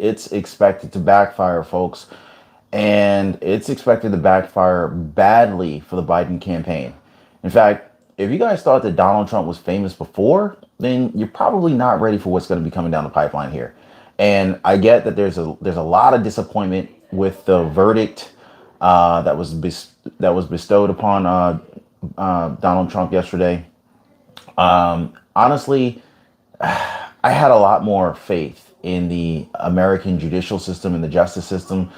it's expected to backfire, folks. And it's expected to backfire badly for the Biden campaign. In fact, if you guys thought that Donald Trump was famous before, then you're probably not ready for what's going to be coming down the pipeline here. And I get that there's a lot of disappointment with the verdict that was bestowed upon Donald Trump yesterday. Honestly, I had a lot more faith in the American judicial system and the justice system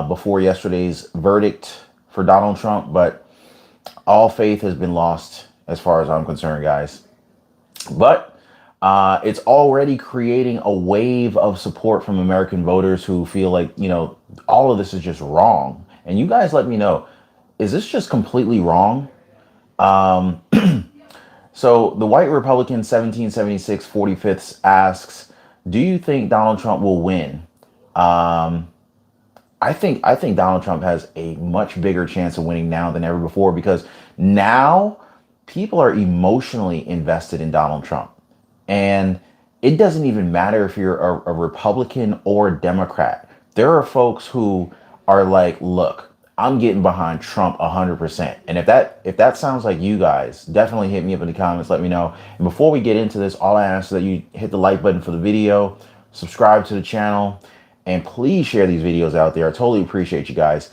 before yesterday's verdict for Donald Trump, but all faith has been lost as far as I'm concerned, guys. But it's already creating a wave of support from American voters who feel like, all of this is just wrong. And you guys let me know, is this just completely wrong? Um, so the white Republican 1776 45th asks, do you think Donald Trump will win? Um, I think Donald Trump has a much bigger chance of winning now than ever before, because now people are emotionally invested in Donald Trump. And it doesn't even matter if you're a Republican or a Democrat. There are folks who are like, look, I'm getting behind Trump 100%. And if that sounds like you guys, definitely hit me up in the comments, let me know. And before we get into this, all I ask is that you hit the like button for the video, subscribe to the channel, and please share these videos out there. I totally appreciate you guys.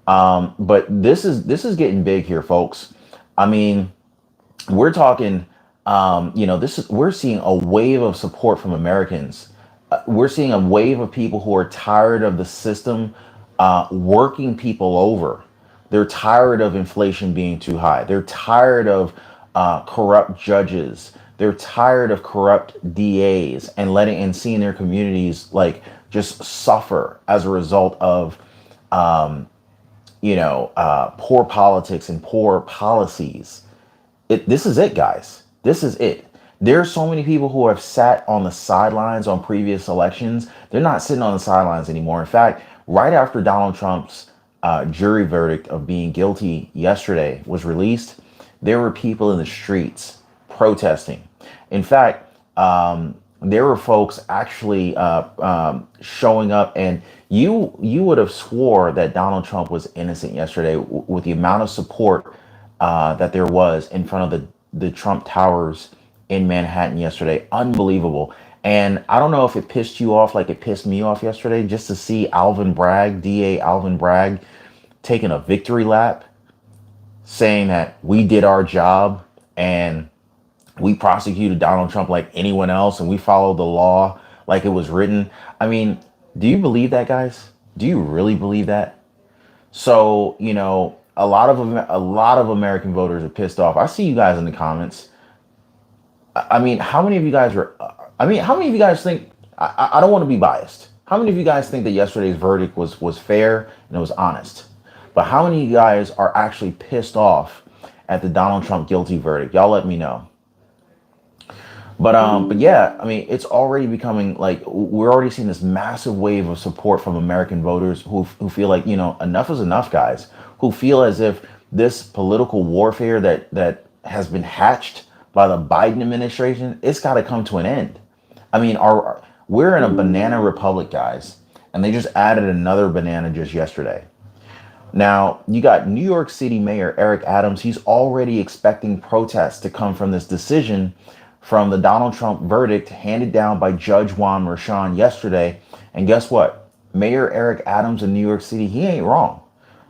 But this is getting big here, folks. I mean, we're talking, we're seeing a wave of support from Americans. We're seeing a wave of people who are tired of the system working people over. They're tired of inflation being too high. They're tired of corrupt judges. They're tired of corrupt DAs and seeing their communities like just suffer as a result of poor politics and poor policies. This is it, guys. This is it. There's so many people who have sat on the sidelines on previous elections. They're not sitting on the sidelines anymore. In fact, right after Donald Trump's jury verdict of being guilty yesterday was released, there were people in the streets protesting. In fact, there were folks actually showing up, and you would have swore that Donald Trump was innocent yesterday with the amount of support that there was in front of the Trump Towers in Manhattan yesterday. Unbelievable. And I don't know if it pissed you off like it pissed me off yesterday, just to see DA Alvin Bragg, taking a victory lap, saying that we did our job and we prosecuted Donald Trump like anyone else and we followed the law like it was written. I mean, do you believe that, guys? Do you really believe that? So, a lot of American voters are pissed off. I see you guys in the comments. I mean, how many of you guys think, I don't want to be biased. How many of you guys think that yesterday's verdict was fair and it was honest? But how many of you guys are actually pissed off at the Donald Trump guilty verdict? Y'all let me know. But yeah, I mean, it's already becoming like, we're already seeing this massive wave of support from American voters who feel like, enough is enough, guys, who feel as if this political warfare that has been hatched by the Biden administration, it's got to come to an end. I mean, we're in a banana republic, guys, and they just added another banana just yesterday. Now, you got New York City Mayor Eric Adams. He's already expecting protests to come from this decision from the Donald Trump verdict handed down by Judge Juan Merchan yesterday. And guess what? Mayor Eric Adams in New York City, he ain't wrong.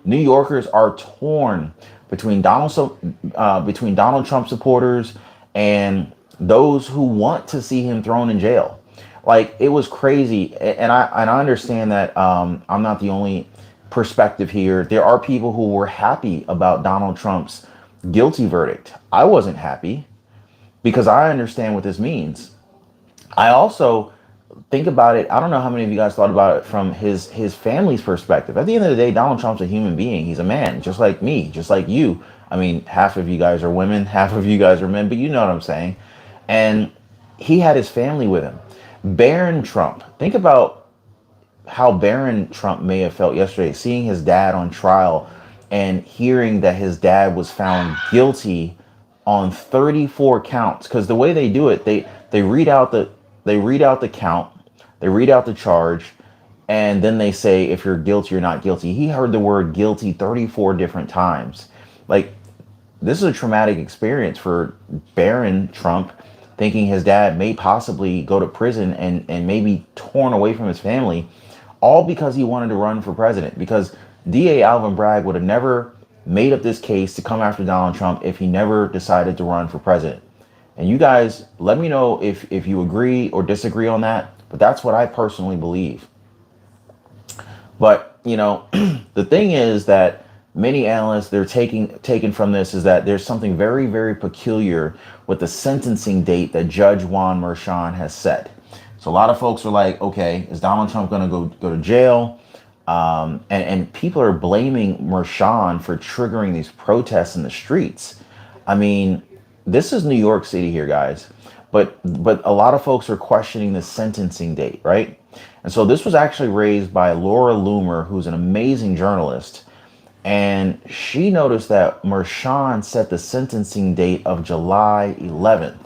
New Yorkers are torn between Donald Trump supporters and those who want to see him thrown in jail. Like, it was crazy. And I understand that I'm not the only perspective here. There are people who were happy about Donald Trump's guilty verdict. I wasn't happy because I understand what this means. I also think about it. I don't know how many of you guys thought about it from his family's perspective. At the end of the day, Donald Trump's a human being. He's a man, just like me, just like you. I mean, half of you guys are women, half of you guys are men, but you know what I'm saying. And he had his family with him. Barron Trump, think about how Barron Trump may have felt yesterday, seeing his dad on trial and hearing that his dad was found guilty on 34 counts. Because the way they do it, they read out the count, They read out the charge, and then they say if you're guilty or not guilty. He heard the word guilty 34 different times. Like, this is a traumatic experience for Barron Trump, thinking his dad may possibly go to prison and maybe torn away from his family, all because he wanted to run for president. Because DA Alvin Bragg would have never made up this case to come after Donald Trump if he never decided to run for president. And you guys, let me know if you agree or disagree on that. But that's what I personally believe. But, you know, the thing is that many analysts, they're taken from this is that there's something very, very peculiar with the sentencing date that Judge Juan Merchan has set. So a lot of folks are like, okay, is Donald Trump going to go to jail? And people are blaming Merchan for triggering these protests in the streets. I mean, this is New York City here, guys. But a lot of folks are questioning the sentencing date, right? And so this was actually raised by Laura Loomer, who's an amazing journalist. And she noticed that Merchan set the sentencing date of July 11th.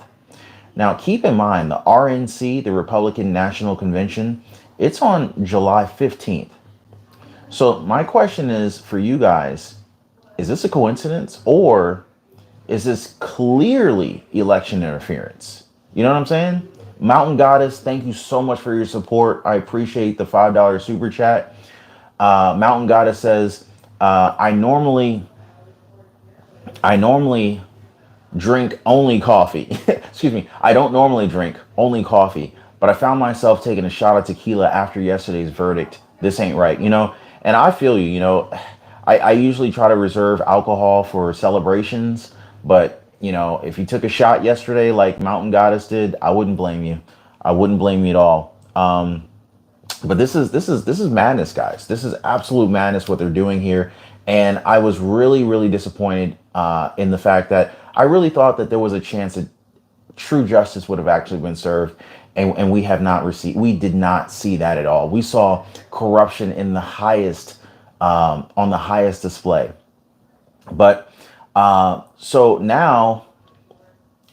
Now, keep in mind, the RNC, the Republican National Convention, it's on July 15th. So my question is for you guys, is this a coincidence or is this clearly election interference? You know what I'm saying? Mountain Goddess, thank you so much for your support. I appreciate the $5 super chat. Mountain Goddess says, I normally drink only coffee. Excuse me. I don't normally drink only coffee, but I found myself taking a shot of tequila after yesterday's verdict. This ain't right, you know? And I feel you, you know, I usually try to reserve alcohol for celebrations, but you know, if you took a shot yesterday, like Mountain Goddess did, I wouldn't blame you. I wouldn't blame you at all. But this is madness, guys. This is absolute madness what they're doing here. And I was really, really disappointed in the fact that I really thought that there was a chance that true justice would have actually been served. And we did not see that at all. We saw corruption in the highest, on the highest display. But so now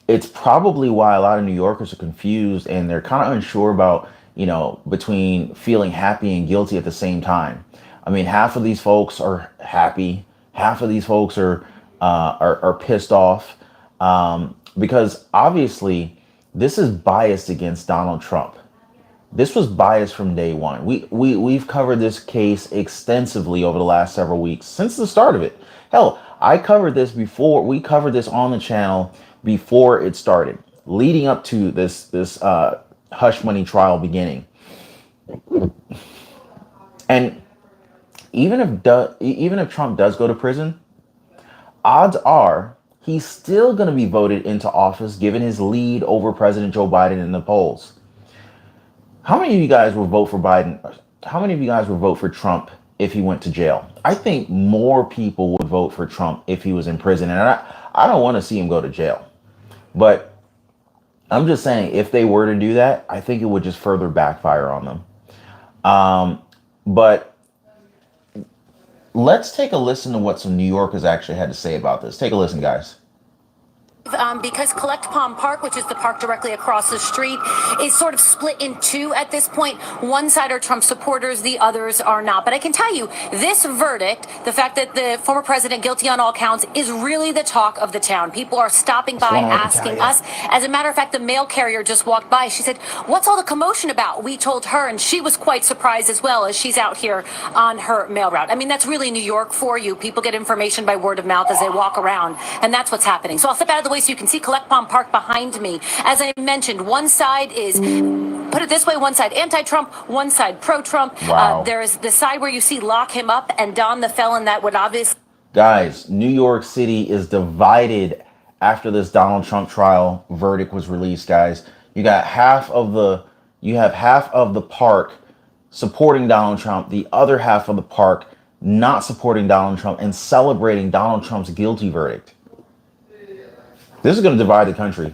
it's probably why a lot of New Yorkers are confused and they're kind of unsure about, you know, between feeling happy and guilty at the same time. I mean, half of these folks are happy. Half of these folks are pissed off because obviously this is biased against Donald Trump. This was biased from day one. We've covered this case extensively over the last several weeks since the start of it. Hell, I covered this before. We covered this on the channel before it started, leading up to this hush money trial beginning. And even if Trump does go to prison, odds are he's still going to be voted into office given his lead over President Joe Biden in the polls. How many of you guys would vote for Biden? How many of you guys would vote for Trump if he went to jail? I think more people would vote for Trump if he was in prison. And I don't want to see him go to jail. But I'm just saying, if they were to do that, I think it would just further backfire on them. But let's take a listen to what some New Yorkers actually had to say about this. Take a listen, guys. Because Collect Palm Park, which is the park directly across the street, is sort of split in two at this point. One side are Trump supporters, the others are not. But I can tell you, this verdict, the fact that the former president guilty on all counts, is really the talk of the town. People are stopping by, asking us. As a matter of fact, the mail carrier just walked by. She said, "What's all the commotion about?" We told her, and she was quite surprised as well, as she's out here on her mail route. I mean, that's really New York for you. People get information by word of mouth as they walk around, and that's what's happening. So I'll step out of the way so you can see Collect Palm Park behind me. As I mentioned, one side is, put it this way, one side anti-Trump, one side pro-Trump. Wow. There is the side where you see lock him up and Don the felon that would obviously... Guys, New York City is divided after this Donald Trump trial verdict was released, guys. You have half of the park supporting Donald Trump, the other half of the park not supporting Donald Trump and celebrating Donald Trump's guilty verdict. This is going to divide the country.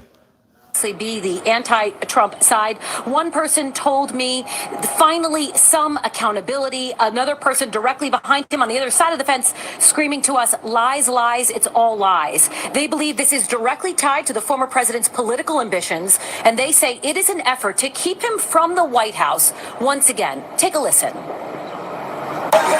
be the anti-Trump side. One person told me, finally, some accountability. Another person directly behind him on the other side of the fence screaming to us, lies, lies, it's all lies. They believe this is directly tied to the former president's political ambitions, and they say it is an effort to keep him from the White House. Once again, take a listen.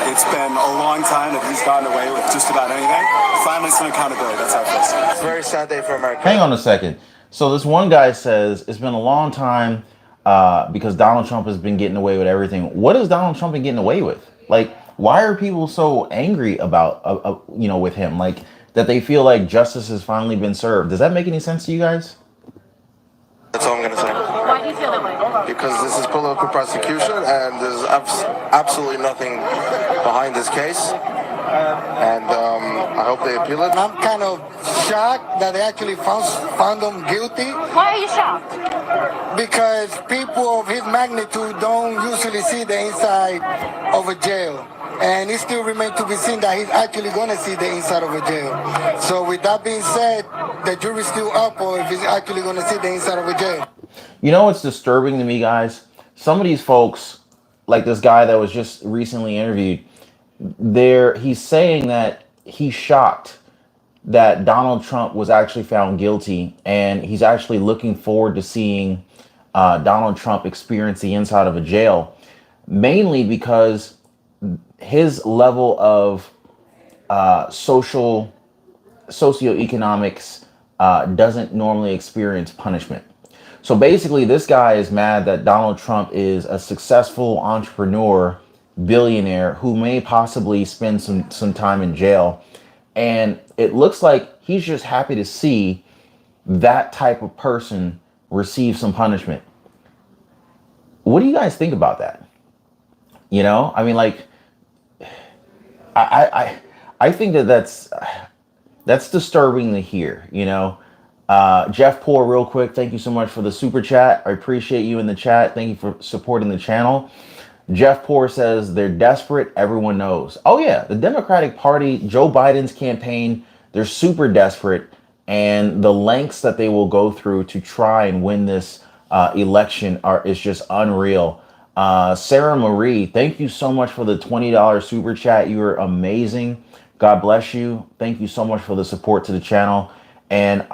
It's been a long time that he's gotten away with just about anything. Finally, some accountability. That's how it feels. It's a very sad day for America. Hang on a second. So this one guy says it's been a long time because Donald Trump has been getting away with everything. What has Donald Trump been getting away with? Like, why are people so angry about, with him? Like, that they feel like justice has finally been served. Does that make any sense to you guys? That's all I'm going to say. Why do you feel that way? Because this is political prosecution and there's absolutely nothing behind this case. And I hope they appeal it. I'm kind of shocked that they actually found him guilty. Why are you shocked? Because people of his magnitude don't usually see the inside of a jail. And it still remains to be seen that he's actually going to see the inside of a jail. So with that being said, the jury's still up or if he's actually going to see the inside of a jail. You know what's disturbing to me, guys? Some of these folks, like this guy that was just recently interviewed, he's saying that he's shocked that Donald Trump was actually found guilty, and he's actually looking forward to seeing Donald Trump experience the inside of a jail, mainly because his level of socioeconomics doesn't normally experience punishment. So basically, this guy is mad that Donald Trump is a successful entrepreneur, billionaire, who may possibly spend some time in jail. And it looks like he's just happy to see that type of person receive some punishment. What do you guys think about that? I mean, like, I think that's disturbing to hear, Jeff Poor, real quick, thank you so much for the super chat. I appreciate you in the chat. Thank you for supporting the channel. Jeff Poor says they're desperate. Everyone knows. Oh, yeah. The Democratic Party, Joe Biden's campaign, they're super desperate. And the lengths that they will go through to try and win this election is just unreal. Sarah Marie, thank you so much for the $20 super chat. You are amazing. God bless you. Thank you so much for the support to the channel. And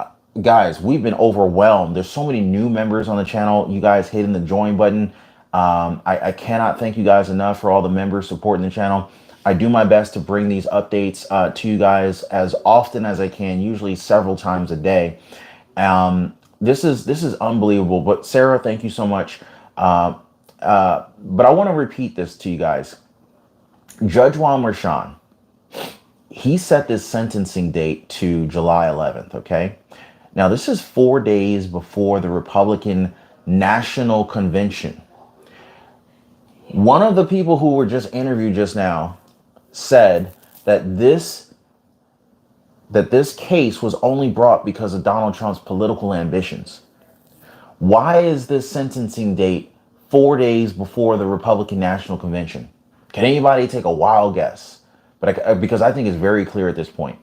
guys, we've been overwhelmed. There's so many new members on the channel. You guys hitting the join button. I cannot thank you guys enough for all the members supporting the channel. I do my best to bring these updates to you guys as often as I can, usually several times a day. This is unbelievable. But Sarah, thank you so much. But I want to repeat this to you guys. Judge Juan Merchan, he set this sentencing date to July 11th, okay? Now, this is 4 days before the Republican National Convention. One of the people who were just interviewed just now said that this case was only brought because of Donald Trump's political ambitions. Why is this sentencing date 4 days before the Republican National Convention? Can anybody take a wild guess? Because I think it's very clear at this point.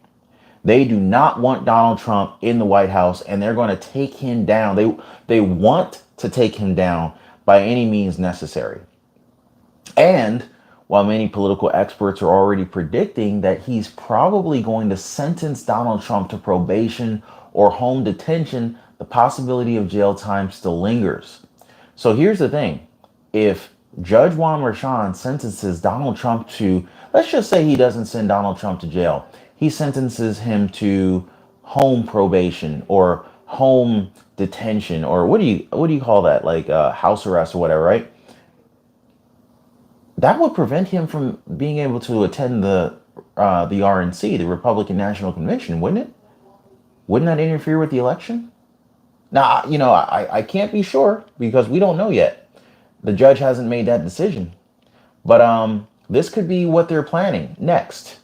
They do not want Donald Trump in the White House, and they're going to take him down. They want to take him down by any means necessary. And while many political experts are already predicting that he's probably going to sentence Donald Trump to probation or home detention, the possibility of jail time still lingers. So here's the thing. If Judge Juan Merchan sentences Donald Trump to, let's just say he doesn't send Donald Trump to jail. He sentences him to home probation or home detention, or what do you call that? Like house arrest or whatever, right? That would prevent him from being able to attend the RNC, the Republican National Convention, wouldn't it? Wouldn't that interfere with the election? Now, I can't be sure because we don't know yet. The judge hasn't made that decision. But this could be what they're planning next.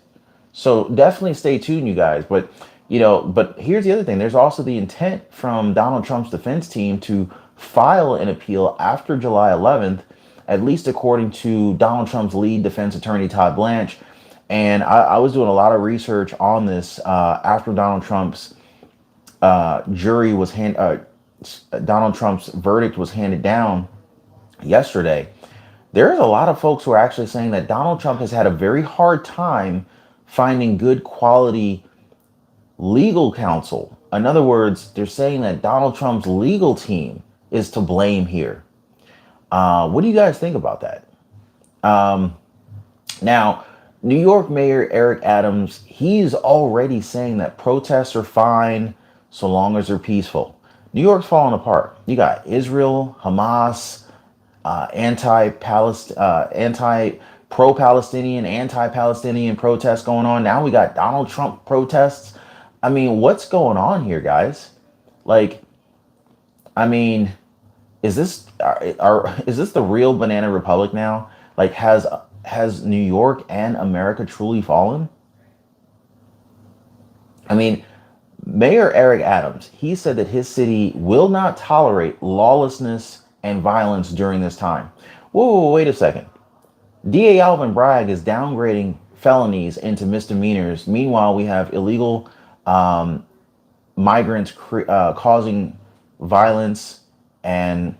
So definitely stay tuned, you guys. But here's the other thing. There's also the intent from Donald Trump's defense team to file an appeal after July 11th, at least according to Donald Trump's lead defense attorney, Todd Blanche. And I was doing a lot of research on this after Donald Trump's jury was Donald Trump's verdict was handed down yesterday, there's a lot of folks who are actually saying that Donald Trump has had a very hard time finding good quality legal counsel. In other words, they're saying that Donald Trump's legal team is to blame here. What do you guys think about that? Now, New York Mayor Eric Adams, he's already saying that protests are fine so long as they're peaceful. New York's falling apart. You got Israel, Hamas, pro-Palestinian, anti-Palestinian protests going on. Now we got Donald Trump protests. I mean, what's going on here, guys? Like, I mean, is this the real banana republic now? Like, has New York and America truly fallen? I mean, Mayor Eric Adams, he said that his city will not tolerate lawlessness and violence during this time. Whoa, wait a second. DA Alvin Bragg is downgrading felonies into misdemeanors. Meanwhile, we have illegal migrants causing violence and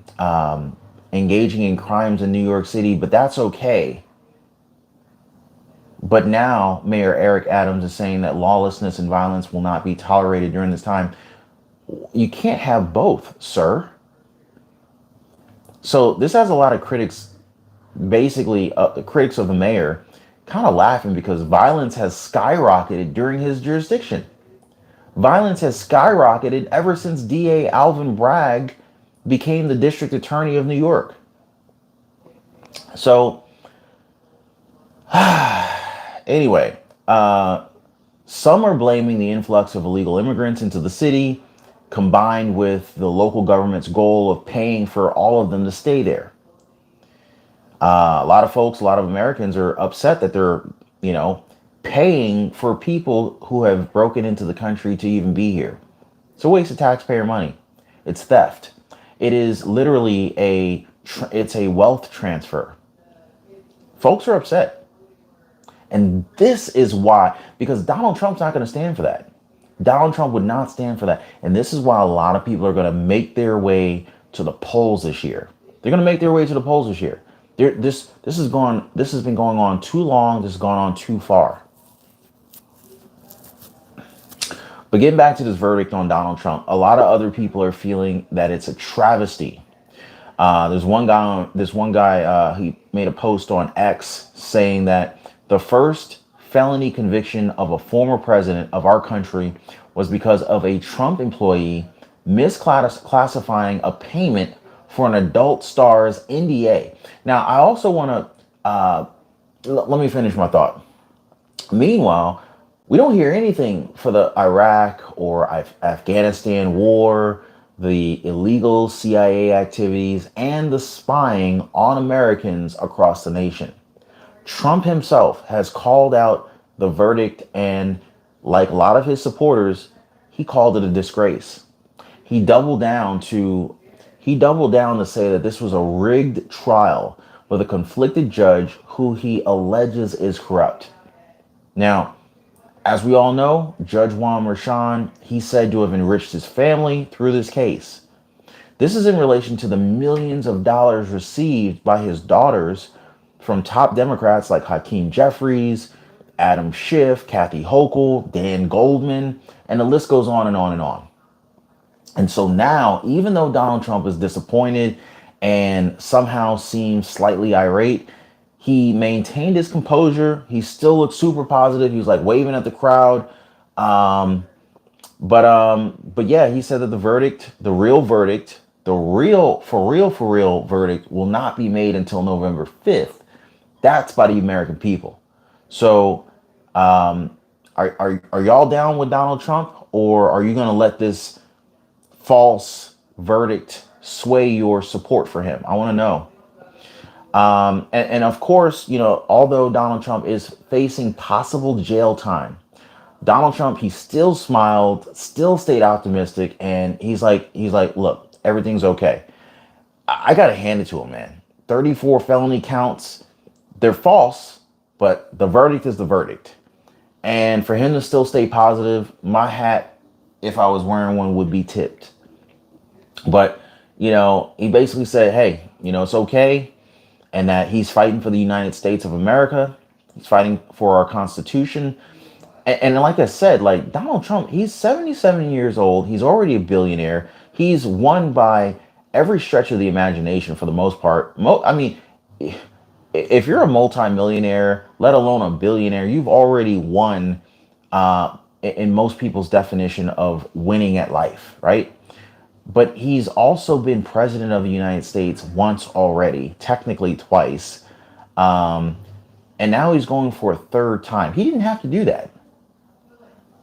engaging in crimes in New York City, but that's okay. But now Mayor Eric Adams is saying that lawlessness and violence will not be tolerated during this time. You can't have both, sir. So this has a lot of critics, basically critics of the mayor, kind of laughing because violence has skyrocketed during his jurisdiction. Violence has skyrocketed ever since DA Alvin Bragg became the district attorney of New York. So anyway, some are blaming the influx of illegal immigrants into the city, combined with the local government's goal of paying for all of them to stay there. A lot of folks, a lot of Americans are upset that they're, paying for people who have broken into the country to even be here. It's a waste of taxpayer money. It's theft. It is literally it's a wealth transfer. Folks are upset. And this is why, because Donald Trump's not going to stand for that. Donald Trump would not stand for that. And this is why a lot of people are going to make their way to the polls this year. They're going to make their way to the polls this year. This has been going on too long. This has gone on too far. But getting back to this verdict on Donald Trump, a lot of other people are feeling that it's a travesty. This one guy, he made a post on X saying that the first felony conviction of a former president of our country was because of a Trump employee misclassifying a payment for an adult star's NDA. Now, I also want to, let me finish my thought. Meanwhile, we don't hear anything for the Iraq or Afghanistan war, the illegal CIA activities, and the spying on Americans across the nation. Trump himself has called out the verdict, and like a lot of his supporters, he called it a disgrace. He doubled down to say that this was a rigged trial with a conflicted judge who he alleges is corrupt. Now, as we all know, Judge Juan Merchan, he's said to have enriched his family through this case. This is in relation to the millions of dollars received by his daughters from top Democrats like Hakeem Jeffries, Adam Schiff, Kathy Hochul, Dan Goldman, and the list goes on and on and on. And so now, even though Donald Trump is disappointed and somehow seems slightly irate, he maintained his composure. He still looked super positive. He was like waving at the crowd. But yeah, he said that the verdict, the real verdict will not be made until November 5th. That's by the American people. So are y'all down with Donald Trump, or are you going to let this false verdict sway your support for him? I want to know. And of course, although Donald Trump is facing possible jail time, Donald Trump, he still smiled, still stayed optimistic. And he's like, look, everything's okay. I got to hand it to him, man. 34 felony counts. They're false, but the verdict is the verdict. And for him to still stay positive, my hat, if I was wearing one, would be tipped. But, he basically said, hey, it's okay. And that he's fighting for the United States of America. He's fighting for our Constitution. And like I said, like Donald Trump, he's 77 years old. He's already a billionaire. He's won by every stretch of the imagination for the most part. I mean, if you're a multimillionaire, let alone a billionaire, you've already won in most people's definition of winning at life, right? But he's also been president of the United States once already, technically twice. And now he's going for a third time. He didn't have to do that.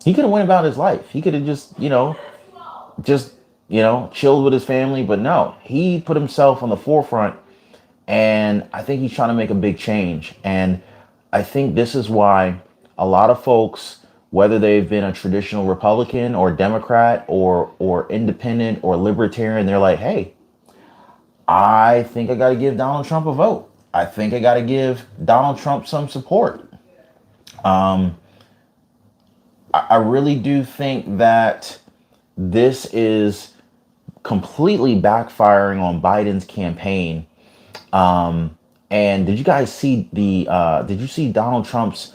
He could have went about his life. He could have just chilled with his family. But no, he put himself on the forefront. And I think he's trying to make a big change. And I think this is why a lot of folks, whether they've been a traditional Republican or Democrat or independent or libertarian, they're like, hey, I think I got to give Donald Trump a vote. I think I got to give Donald Trump some support. I really do think that this is completely backfiring on Biden's campaign. And did you guys see did you see Donald Trump's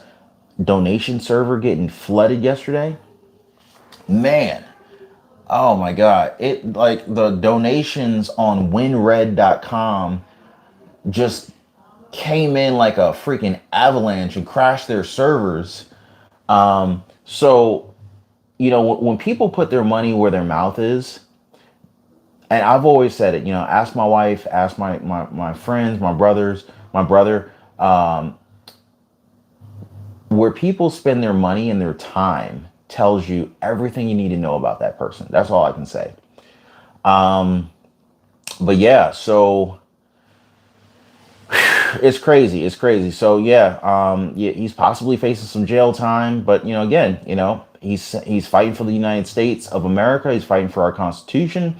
donation server getting flooded yesterday? Man, oh my God. It like the donations on winred.com just came in like a freaking avalanche and crashed their servers. So, when people put their money where their mouth is, and I've always said it, ask my wife, ask my friends, my brother, where people spend their money and their time tells you everything you need to know about that person. That's all I can say. But yeah, so it's crazy. It's crazy. So yeah, he's possibly facing some jail time, but again, he's fighting for the United States of America. He's fighting for our Constitution.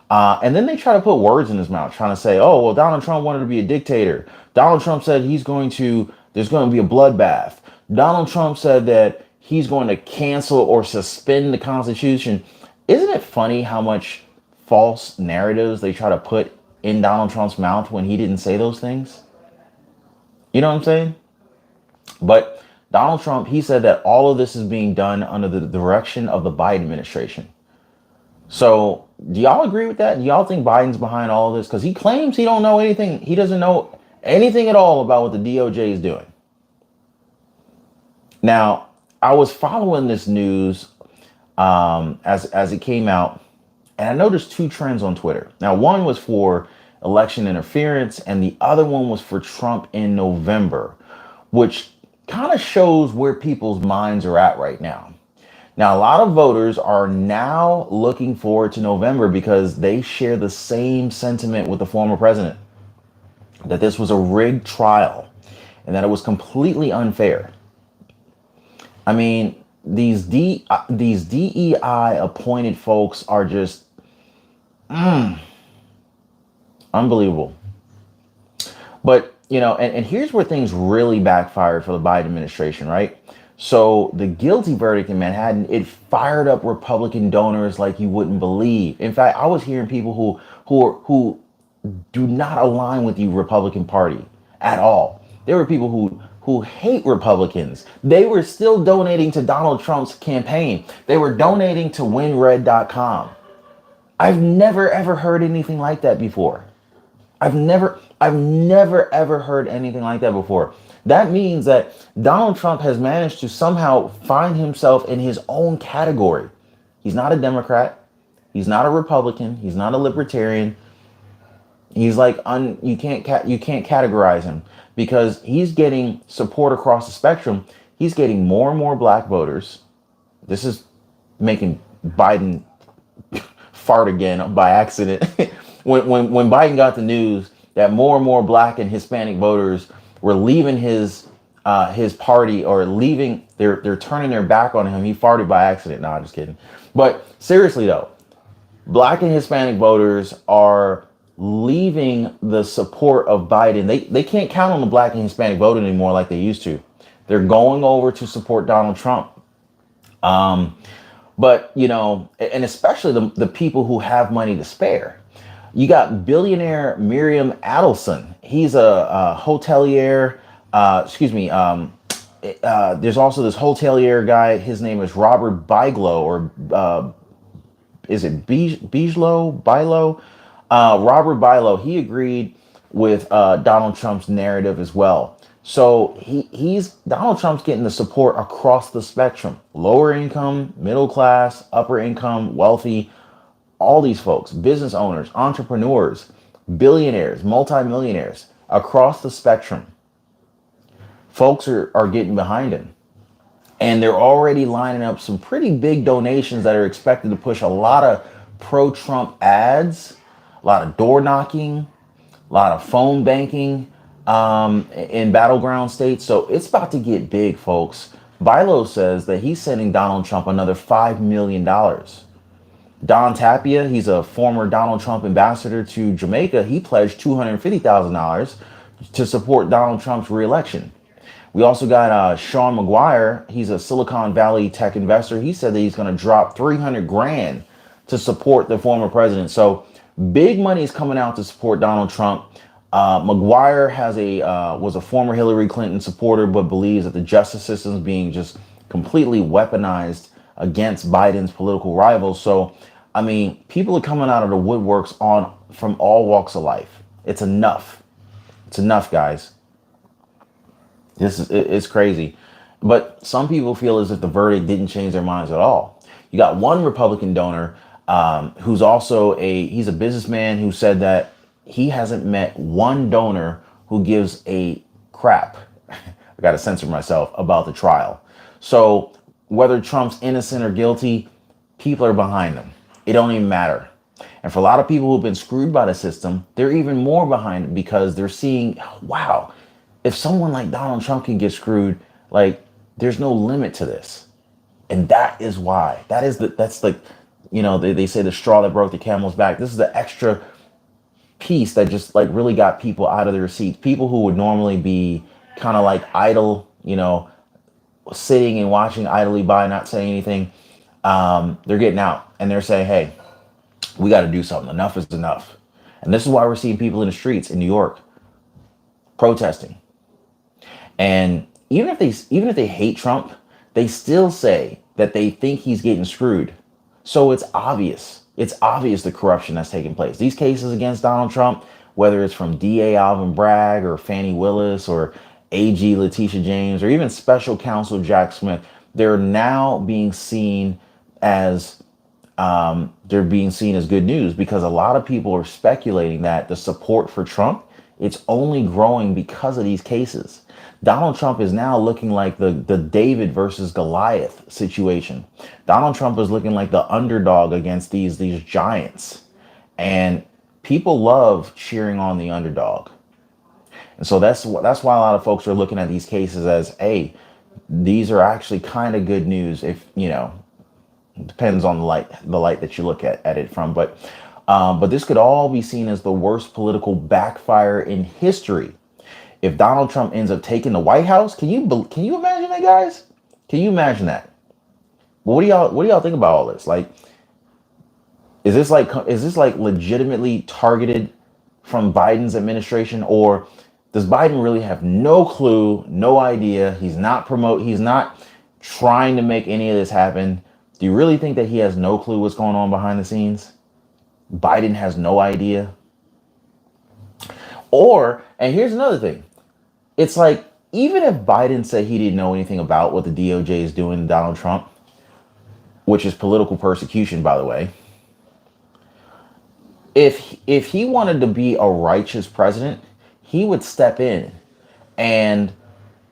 And then they try to put words in his mouth, trying to say, oh, well, Donald Trump wanted to be a dictator. Donald Trump said there's going to be a bloodbath. Donald Trump said that he's going to cancel or suspend the Constitution. Isn't it funny how much false narratives they try to put in Donald Trump's mouth when he didn't say those things? You know what I'm saying? But Donald Trump, he said that all of this is being done under the direction of the Biden administration. So do y'all agree with that? Do y'all think Biden's behind all of this? Because he claims he don't know anything. He doesn't know anything at all about what the DOJ is doing. Now, I was following this news as it came out, and I noticed two trends on Twitter. Now, one was for election interference, and the other one was for Trump in November, which kind of shows where people's minds are at right now. Now, a lot of voters are now looking forward to November because they share the same sentiment with the former president, that this was a rigged trial and that it was completely unfair. I mean, these DEI appointed folks are just unbelievable. But, and here's where things really backfired for the Biden administration, right? So the guilty verdict in Manhattan, it fired up Republican donors like you wouldn't believe. In fact, I was hearing people who do not align with the Republican Party at all. There were people who hate Republicans. They were still donating to Donald Trump's campaign. They were donating to winred.com. I've never ever heard anything like that before. I've never ever heard anything like that before. That means that Donald Trump has managed to somehow find himself in his own category. He's not a Democrat. He's not a Republican. He's not a libertarian. He's like, you can't categorize him because he's getting support across the spectrum. He's getting more and more black voters. This is making Biden fart again by accident. when Biden got the news that more and more black and Hispanic voters were leaving his party or leaving, they're turning their back on him. He farted by accident. No, I'm just kidding. But seriously though, black and Hispanic voters are leaving the support of Biden. They can't count on the black and Hispanic vote anymore like they used to. They're going over to support Donald Trump. But, you know, and especially the people who have money to spare. You got billionaire Miriam Adelson. He's a hotelier. Excuse me. There's also this hotelier guy. His name is Robert Bigelow, or is it Bigelow? Robert Bigelow. He agreed with Donald Trump's narrative as well. So he's Donald Trump's getting the support across the spectrum: lower income, middle class, upper income, wealthy. All these folks, business owners, entrepreneurs, billionaires, multimillionaires, across the spectrum, folks are getting behind him. And they're already lining up some pretty big donations that are expected to push a lot of pro-Trump ads, a lot of door knocking, a lot of phone banking in battleground states. So it's about to get big, folks. Bigelow says that he's sending Donald Trump another $5 million. Don Tapia, he's a former Donald Trump ambassador to Jamaica. He pledged $250,000 to support Donald Trump's reelection. We also got Sean McGuire. He's a Silicon Valley tech investor. He said that he's going to drop 300 grand to support the former president. So big money is coming out to support Donald Trump. McGuire was a former Hillary Clinton supporter, but believes that the justice system is being just completely weaponized against Biden's political rivals. So, I mean, people are coming out of the woodworks from all walks of life. It's enough. It's enough, guys. It's crazy. But some people feel as if the verdict didn't change their minds at all. You got one Republican donor who's also he's a businessman who said that he hasn't met one donor who gives a crap. I got to censor myself about the trial. So whether Trump's innocent or guilty, people are behind him. It don't even matter. And for a lot of people who've been screwed by the system, they're even more behind it because they're seeing, wow, if someone like Donald Trump can get screwed, like, there's no limit to this. And that is why. That's like, you know, they say the straw that broke the camel's back. This is the extra piece that just like really got people out of their seats. People who would normally be kind of like idle, you know, sitting and watching idly by, not saying anything. They're getting out and they're saying, hey, we got to do something. Enough is enough. And this is why we're seeing people in the streets in New York protesting. And even if they hate Trump, they still say that they think he's getting screwed. So it's obvious. It's obvious the corruption that's taking place. These cases against Donald Trump, whether it's from DA Alvin Bragg or Fani Willis or AG Letitia James or even Special Counsel Jack Smith, they're now being seen as good news because a lot of people are speculating that the support for Trump, it's only growing because of these cases. Donald Trump is now looking like the David versus Goliath situation. Donald Trump is looking like the underdog against these giants. And people love cheering on the underdog. And so that's why a lot of folks are looking at these cases as, hey, these are actually kind of good news if, you know, it depends on the light that you look at it from. But this could all be seen as the worst political backfire in history. If Donald Trump ends up taking the White House, can you imagine that, guys? Can you imagine that? Well, what do y'all think about all this? Like, is this like legitimately targeted from Biden's administration, or does Biden really have no clue, no idea? He's not trying to make any of this happen. Do you really think that he has no clue what's going on behind the scenes? Biden has no idea. And here's another thing. It's like, even if Biden said he didn't know anything about what the DOJ is doing to Donald Trump, which is political persecution, by the way, if he wanted to be a righteous president, he would step in and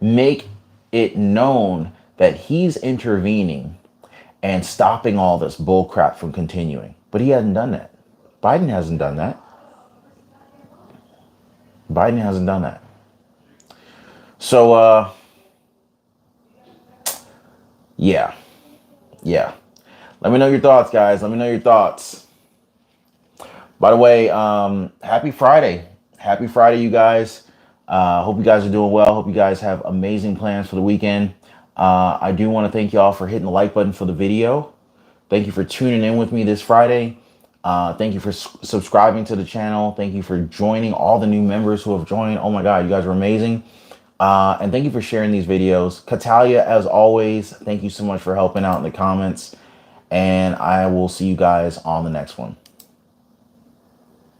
make it known that he's intervening and stopping all this bullcrap from continuing. But he hasn't done that. Biden hasn't done that. So, yeah. Let me know your thoughts, guys. Let me know your thoughts. By the way, happy Friday. Happy Friday, you guys. Hope you guys are doing well. Hope you guys have amazing plans for the weekend. I do want to thank y'all for hitting the like button for the video. Thank you for tuning in with me this Friday. Thank you for subscribing to the channel. Thank you for joining all the new members who have joined. Oh my God, you guys are amazing. And thank you for sharing these videos. Catalia, as always, thank you so much for helping out in the comments. And I will see you guys on the next one.